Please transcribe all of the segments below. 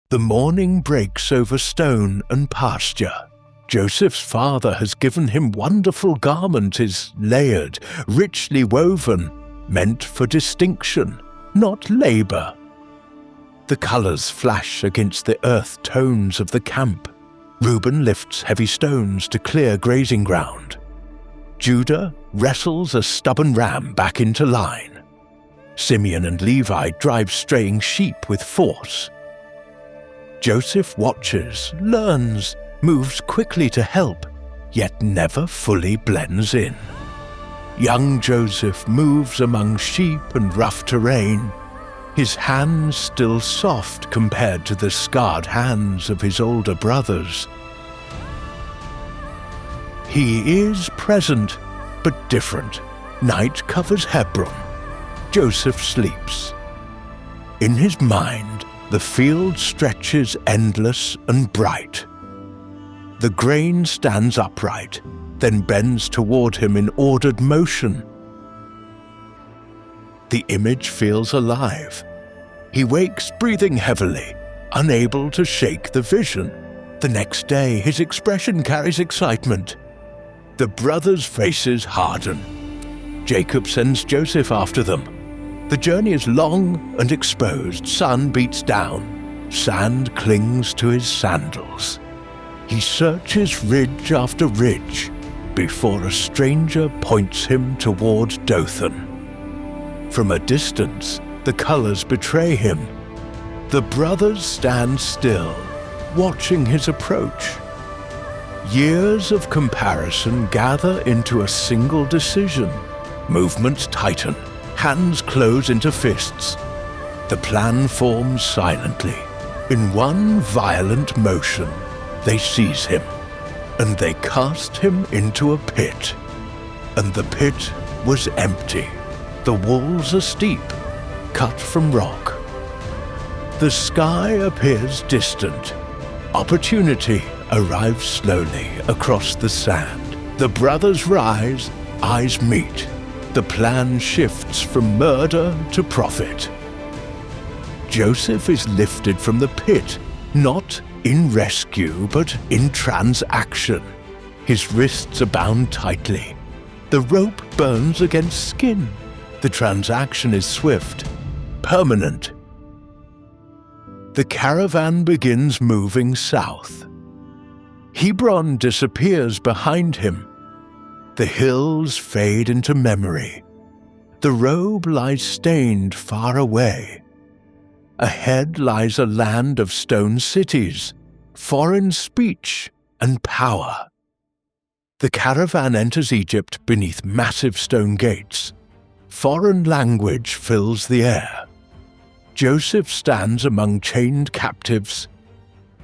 The morning breaks over stone and pasture. Joseph's father has given him wonderful garments, layered, richly woven, meant for distinction, not labor. The colors flash against the earth tones of the camp. Reuben lifts heavy stones to clear grazing ground. Judah wrestles a stubborn ram back into line. Simeon and Levi drive straying sheep with force. Joseph watches, learns, moves quickly to help, yet never fully blends in. Young Joseph moves among sheep and rough terrain, his hands still soft compared to the scarred hands of his older brothers. He is present, but different. Night covers Hebron. Joseph sleeps. In his mind, the field stretches endless and bright. The grain stands upright, then bends toward him in ordered motion. The image feels alive. He wakes breathing heavily, unable to shake the vision. The next day, his expression carries excitement. The brothers' faces harden. Jacob sends Joseph after them. The journey is long and exposed. Sun beats down. Sand clings to his sandals. He searches ridge after ridge before a stranger points him toward Dothan. From a distance, the colors betray him. The brothers stand still, watching his approach. Years of comparison gather into a single decision. Movements tighten. Hands close into fists. The plan forms silently. In one violent motion, they seize him, and they cast him into a pit. And the pit was empty. The walls are steep, cut from rock. The sky appears distant. Opportunity arrives slowly across the sand. The brothers rise, eyes meet. The plan shifts from murder to profit. Joseph is lifted from the pit, not in rescue, but in transaction. His wrists are bound tightly. The rope burns against skin. The transaction is swift, permanent. The caravan begins moving south. Hebron disappears behind him. The hills fade into memory. The robe lies stained far away. Ahead lies a land of stone cities, foreign speech and power. The caravan enters Egypt beneath massive stone gates. Foreign language fills the air. Joseph stands among chained captives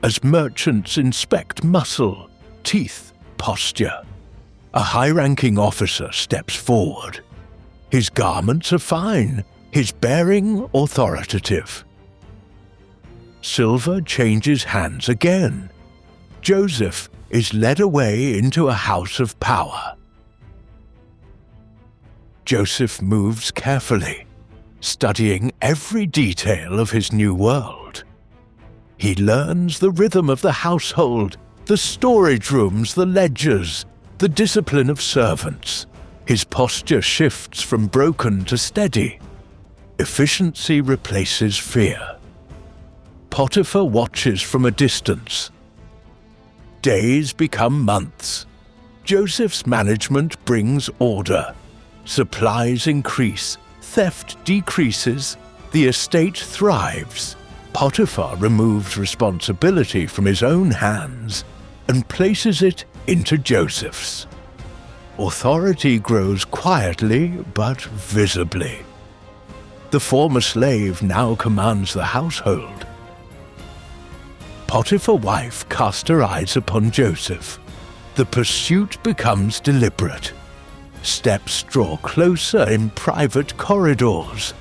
as merchants inspect muscle, teeth, posture. A high-ranking officer steps forward. His garments are fine, his bearing authoritative. Silver changes hands again. Joseph is led away into a house of power. Joseph moves carefully, studying every detail of his new world. He learns the rhythm of the household, the storage rooms, the ledgers, the discipline of servants. His posture shifts from broken to steady. Efficiency replaces fear. Potiphar watches from a distance. Days become months. Joseph's management brings order. Supplies increase, theft decreases, the estate thrives. Potiphar removes responsibility from his own hands and places it into Joseph's. Authority grows quietly but visibly. The former slave now commands the household. Potiphar's wife cast her eyes upon Joseph. The pursuit becomes deliberate. Steps draw closer in private corridors.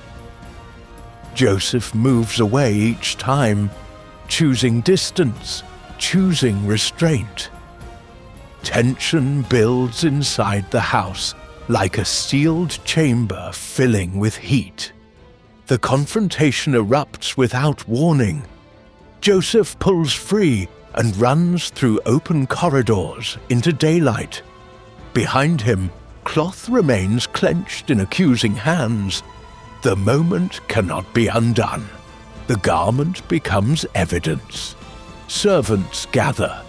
Joseph moves away each time, choosing distance, choosing restraint. Tension builds inside the house, like a sealed chamber filling with heat. The confrontation erupts without warning. Joseph pulls free and runs through open corridors into daylight. Behind him, cloth remains clenched in accusing hands. The moment cannot be undone. The garment becomes evidence. Servants gather.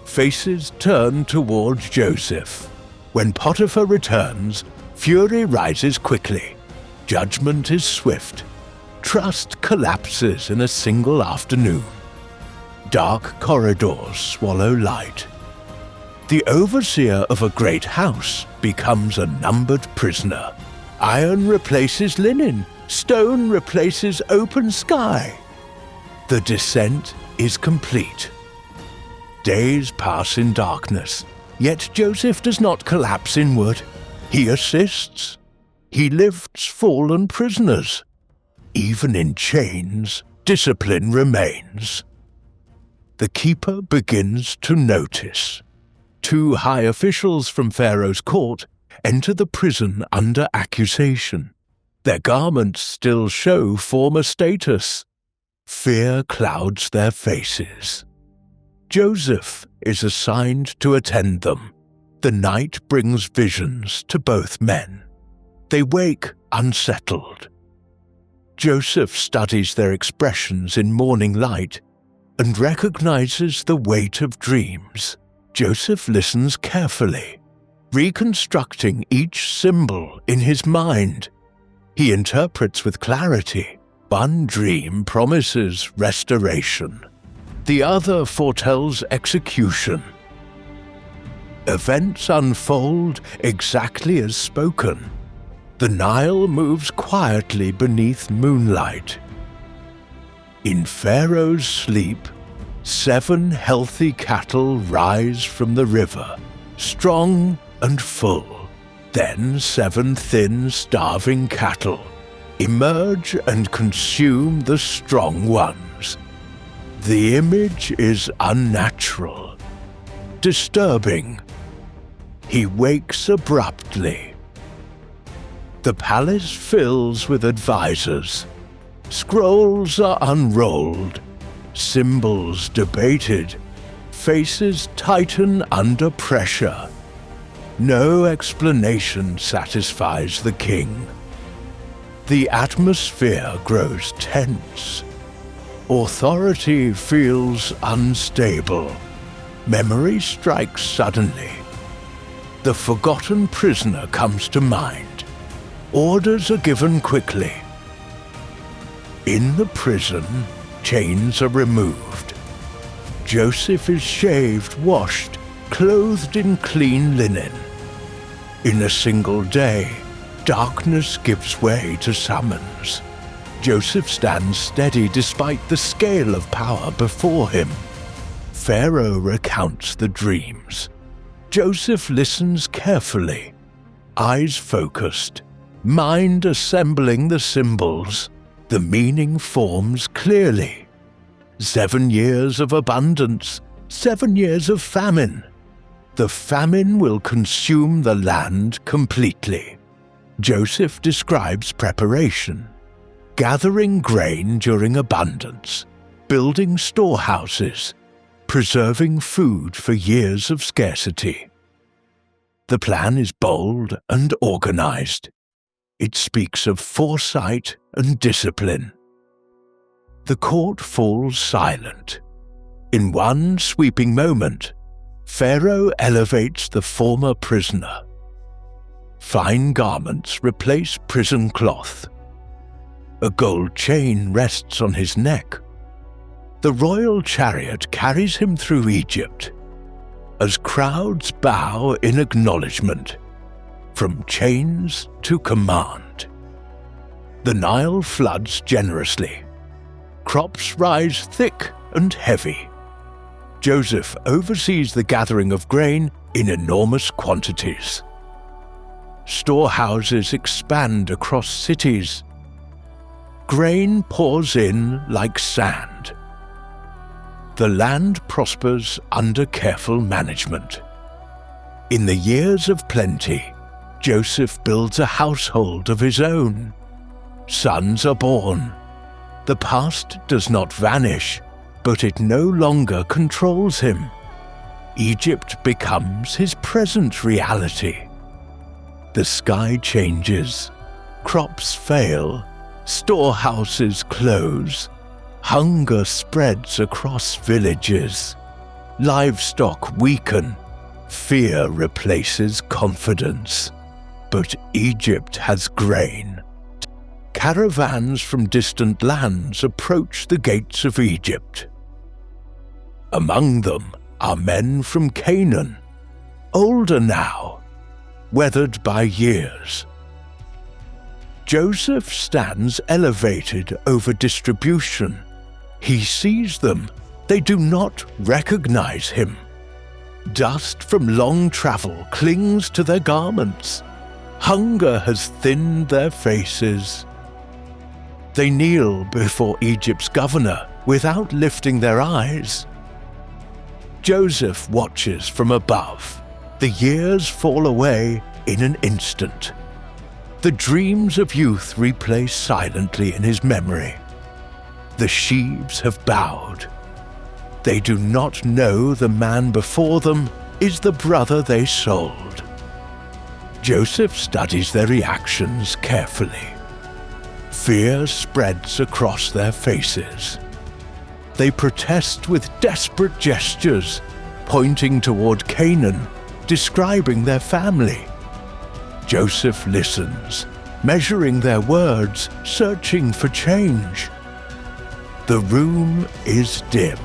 Faces turn towards Joseph. When Potiphar returns, fury rises quickly. Judgment is swift. Trust collapses in a single afternoon. Dark corridors swallow light. The overseer of a great house becomes a numbered prisoner. Iron replaces linen. Stone replaces open sky. The descent is complete. Days pass in darkness, yet Joseph does not collapse inward. He assists. He lifts fallen prisoners. Even in chains, discipline remains. The keeper begins to notice. 2 high officials from Pharaoh's court enter the prison under accusation. Their garments still show former status. Fear clouds their faces. Joseph is assigned to attend them. The night brings visions to both men. They wake unsettled. Joseph studies their expressions in morning light and recognizes the weight of dreams. Joseph listens carefully, reconstructing each symbol in his mind. He interprets with clarity. One dream promises restoration. The other foretells execution. Events unfold exactly as spoken. The Nile moves quietly beneath moonlight. In Pharaoh's sleep, 7 healthy cattle rise from the river, strong and full. Then 7 thin, starving cattle emerge and consume the strong ones. The image is unnatural, disturbing. He wakes abruptly. The palace fills with advisors. Scrolls are unrolled, symbols debated, faces tighten under pressure. No explanation satisfies the king. The atmosphere grows tense. Authority feels unstable. Memory strikes suddenly. The forgotten prisoner comes to mind. Orders are given quickly. In the prison, chains are removed. Joseph is shaved, washed, clothed in clean linen. In a single day, darkness gives way to summons. Joseph stands steady despite the scale of power before him. Pharaoh recounts the dreams. Joseph listens carefully, eyes focused, mind assembling the symbols. The meaning forms clearly. 7 years of abundance, 7 years of famine. The famine will consume the land completely. Joseph describes preparation. Gathering grain during abundance, building storehouses, preserving food for years of scarcity. The plan is bold and organized. It speaks of foresight and discipline. The court falls silent. In one sweeping moment, Pharaoh elevates the former prisoner. Fine garments replace prison cloth. A gold chain rests on his neck. The royal chariot carries him through Egypt. As crowds bow in acknowledgement, from chains to command. The Nile floods generously. Crops rise thick and heavy. Joseph oversees the gathering of grain in enormous quantities. Storehouses expand across cities. Grain pours in like sand. The land prospers under careful management. In the years of plenty, Joseph builds a household of his own. Sons are born. The past does not vanish. but it no longer controls him. Egypt becomes his present reality. The sky changes, crops fail, storehouses close, hunger spreads across villages, livestock weaken, fear replaces confidence. But Egypt has grain. Caravans from distant lands approach the gates of Egypt. Among them are men from Canaan, older now, weathered by years. Joseph stands elevated over distribution. He sees them. They do not recognize him. Dust from long travel clings to their garments. Hunger has thinned their faces. They kneel before Egypt's governor without lifting their eyes. Joseph watches from above. The years fall away in an instant. The dreams of youth replay silently in his memory. The sheaves have bowed. They do not know the man before them is the brother they sold. Joseph studies their reactions carefully. Fear spreads across their faces. They protest with desperate gestures, pointing toward Canaan, describing their family. Joseph listens, measuring their words, searching for change. The room is dim.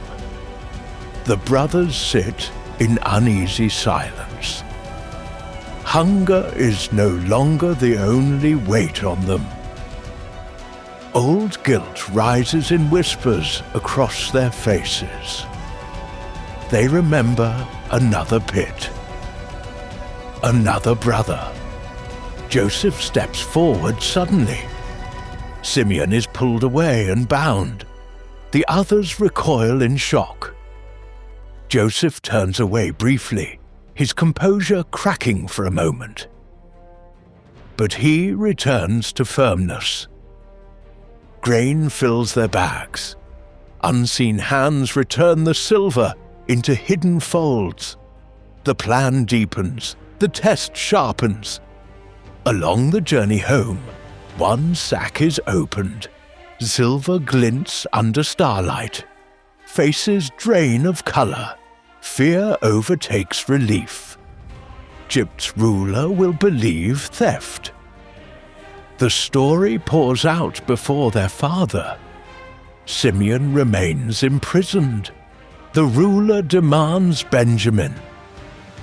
The brothers sit in uneasy silence. Hunger is no longer the only weight on them. Old guilt rises in whispers across their faces. They remember another pit. Another brother. Joseph steps forward suddenly. Simeon is pulled away and bound. The others recoil in shock. Joseph turns away briefly, his composure cracking for a moment. But he returns to firmness. Grain fills their bags. Unseen hands return the silver into hidden folds. The plan deepens, the test sharpens. Along the journey home, one sack is opened. Silver glints under starlight. Faces drain of color. Fear overtakes relief. Egypt's ruler will believe theft. The story pours out before their father. Simeon remains imprisoned. The ruler demands Benjamin.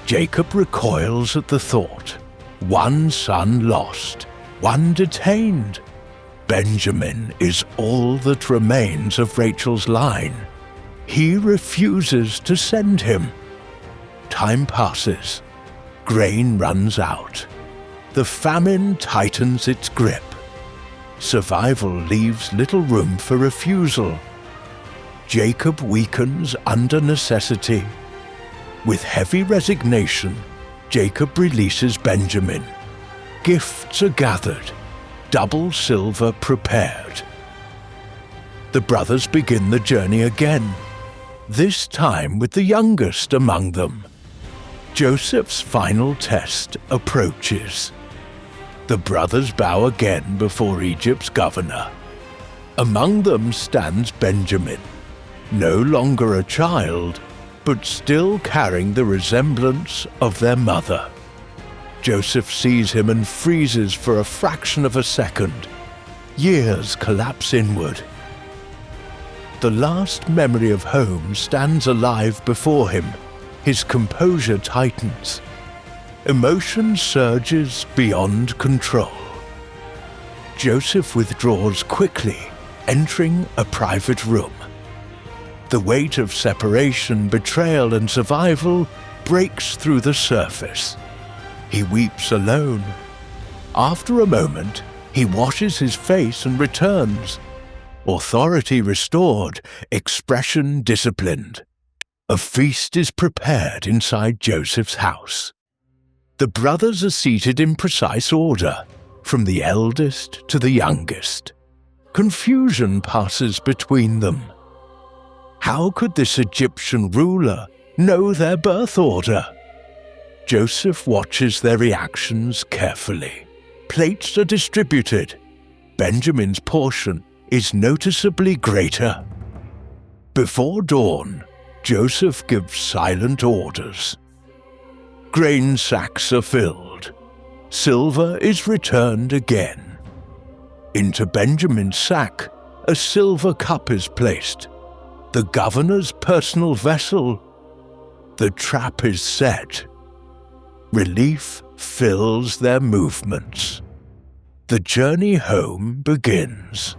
Jacob recoils at the thought. One son lost, one detained. Benjamin is all that remains of Rachel's line. He refuses to send him. Time passes. Grain runs out. The famine tightens its grip. Survival leaves little room for refusal. Jacob weakens under necessity. With heavy resignation, Jacob releases Benjamin. Gifts are gathered, double silver prepared. The brothers begin the journey again, this time with the youngest among them. Joseph's final test approaches. The brothers bow again before Egypt's governor. Among them stands Benjamin, no longer a child, but still carrying the resemblance of their mother. Joseph sees him and freezes for a fraction of a second. Years collapse inward. The last memory of home stands alive before him. His composure tightens. Emotion surges beyond control. Joseph withdraws quickly, entering a private room. The weight of separation, betrayal, and survival breaks through the surface. He weeps alone. After a moment, he washes his face and returns. Authority restored, expression disciplined. A feast is prepared inside Joseph's house. The brothers are seated in precise order, from the eldest to the youngest. Confusion passes between them. How could this Egyptian ruler know their birth order? Joseph watches their reactions carefully. Plates are distributed. Benjamin's portion is noticeably greater. Before dawn, Joseph gives silent orders. Grain sacks are filled. Silver is returned again. Into Benjamin's sack, a silver cup is placed. The governor's personal vessel. The trap is set. Relief fills their movements. The journey home begins.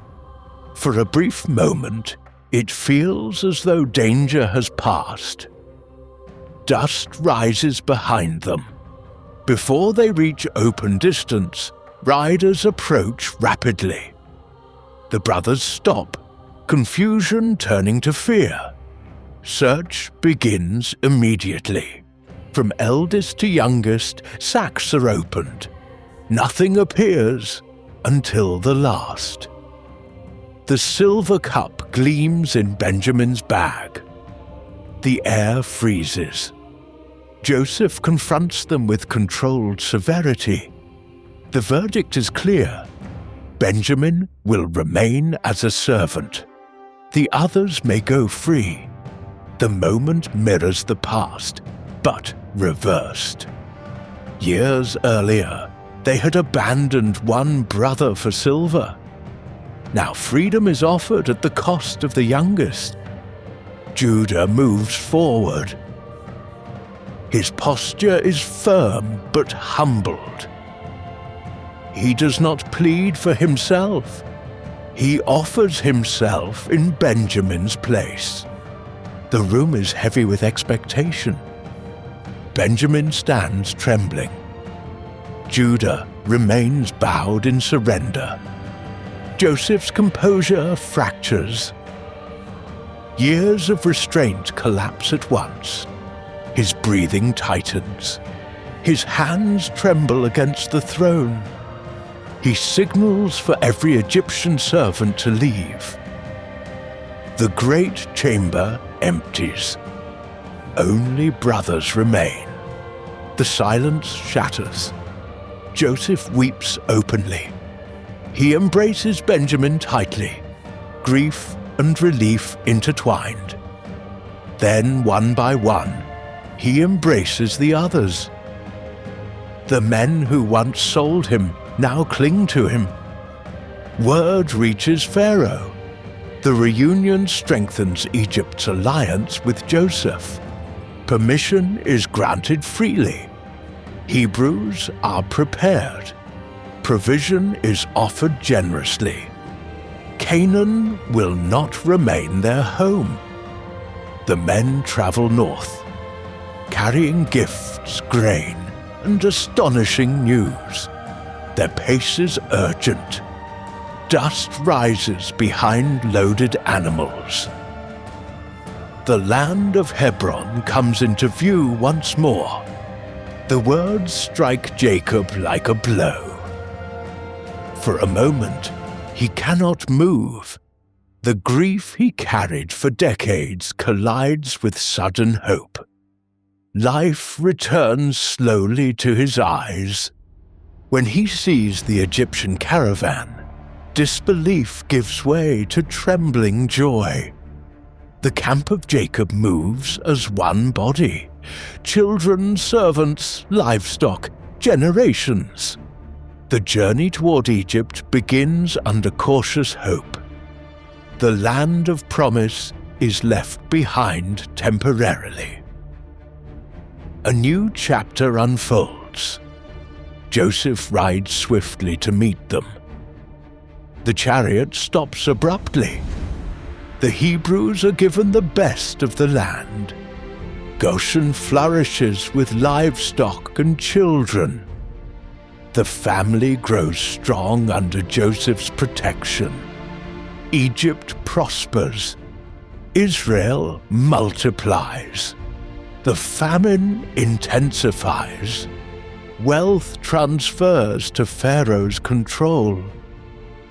For a brief moment, it feels as though danger has passed. Dust rises behind them. Before they reach open distance, riders approach rapidly. The brothers stop, confusion turning to fear. Search begins immediately. From eldest to youngest, sacks are opened. Nothing appears until the last. The silver cup gleams in Benjamin's bag. The air freezes. Joseph confronts them with controlled severity. The verdict is clear. Benjamin will remain as a servant. The others may go free. The moment mirrors the past, but reversed. Years earlier, they had abandoned one brother for silver. Now freedom is offered at the cost of the youngest. Judah moves forward. His posture is firm but humbled. He does not plead for himself. He offers himself in Benjamin's place. The room is heavy with expectation. Benjamin stands trembling. Judah remains bowed in surrender. Joseph's composure fractures. Years of restraint collapse at once. His breathing tightens. His hands tremble against the throne. He signals for every Egyptian servant to leave. The great chamber empties. Only brothers remain. The silence shatters. Joseph weeps openly. He embraces Benjamin tightly, grief and relief intertwined. Then, one by one, he embraces the others. The men who once sold him now cling to him. Word reaches Pharaoh. The reunion strengthens Egypt's alliance with Joseph. Permission is granted freely. Hebrews are prepared. Provision is offered generously. Canaan will not remain their home. The men travel north, carrying gifts, grain, and astonishing news. Their pace is urgent. Dust rises behind loaded animals. The land of Hebron comes into view once more. The words strike Jacob like a blow. For a moment, he cannot move. The grief he carried for decades collides with sudden hope. Life returns slowly to his eyes. When he sees the Egyptian caravan, disbelief gives way to trembling joy. The camp of Jacob moves as one body. Children, servants, livestock, generations. The journey toward Egypt begins under cautious hope. The land of promise is left behind temporarily. A new chapter unfolds. Joseph rides swiftly to meet them. The chariot stops abruptly. The Hebrews are given the best of the land. Goshen flourishes with livestock and children. The family grows strong under Joseph's protection. Egypt prospers. Israel multiplies. The famine intensifies. Wealth transfers to Pharaoh's control.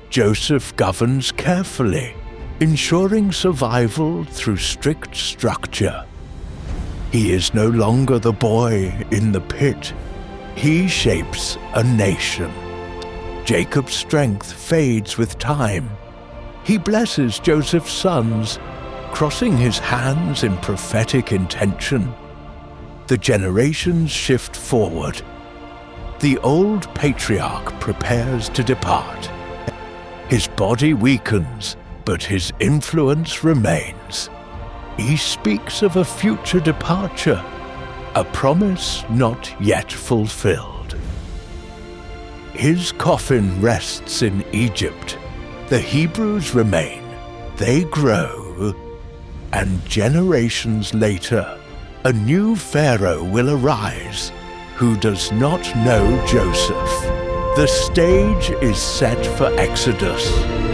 Joseph governs carefully, ensuring survival through strict structure. He is no longer the boy in the pit. He shapes a nation. Jacob's strength fades with time. He blesses Joseph's sons, crossing his hands in prophetic intention. The generations shift forward. The old patriarch prepares to depart. His body weakens, but his influence remains. He speaks of a future departure, a promise not yet fulfilled. His coffin rests in Egypt. The Hebrews remain, they grow, and generations later, a new Pharaoh will arise who does not know Joseph. The stage is set for Exodus.